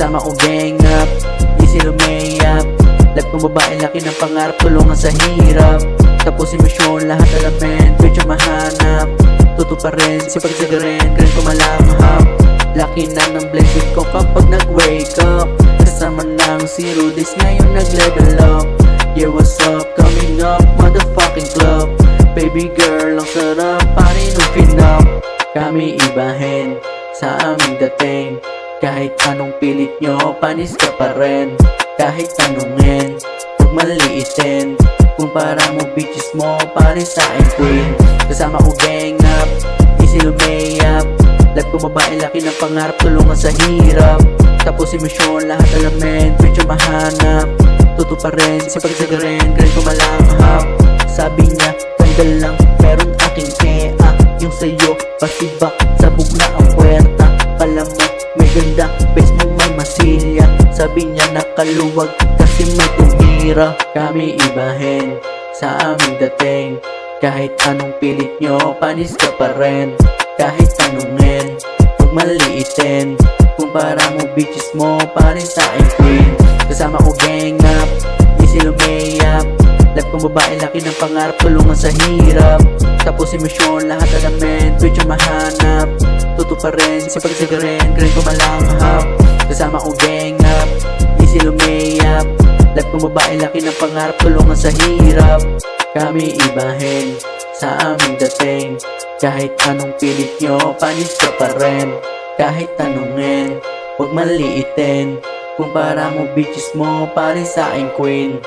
Kasama ko gang up, easy lumayap. Life kong babae, laki ng pangarap, tulungan sa hirap. Tapos emosyon, lahat alamin, medyo mahanap. Tuto pa rin, sipag sa garen, grand ko malamhap. Laki na ng blessing ko kapag nag-wake up. Kasama ng zero days, ngayon nag-level up. Yeah, what's up, coming up, motherfucking club. Baby girl, ang sarap, paninupin up. Kami ibahin sa aming dating. Kahit anong pilit nyo, panis ka pa rin. Kahit tanungin, huwag maliitin. Kumpara mo bitches mo, pares sa akin queen. Kasama ko gang up, easy lumayap. Life ko babae, laki ng pangarap, tulungan sa hirap. Tapos emosyon, lahat alamin, medyo mahanap. Tuto pa rin, sipag sa garen, grand ko malamhap. Sabi niya, ganda lang, meron aking kea. Yung sa'yo, pasibak, sabog na ang puwerta. Pala mo, may ganda, best mo may masilya. Sabi niya nakaluwag, kasi may tumira. Kami ibahin sa aming dating. Kahit anong pilit nyo, panis ka pa rin. Kahit tanungin, huwag maliitin. Kumpara mo bitches mo, pares sa akin queen. Kasama ko gang up, easy lumayap. Life kong babae, laki ng pangarap, tulungan sa hirap. Tapos emosyon, lahat alamin, medyo mahanap. Tuto pa rin, sipag sa garen, grand ko malamhap. Kasama ko gang up, easy lumayap. Life kong babae, laki ng pangarap, tulungan sa hirap. Kami ibahin sa aming dating. Kahit anong pilit nyo, panis ka pa rin. Kahit tanungin, huwag maliitin. Kumpara mo bitches mo, pares sa akin queen.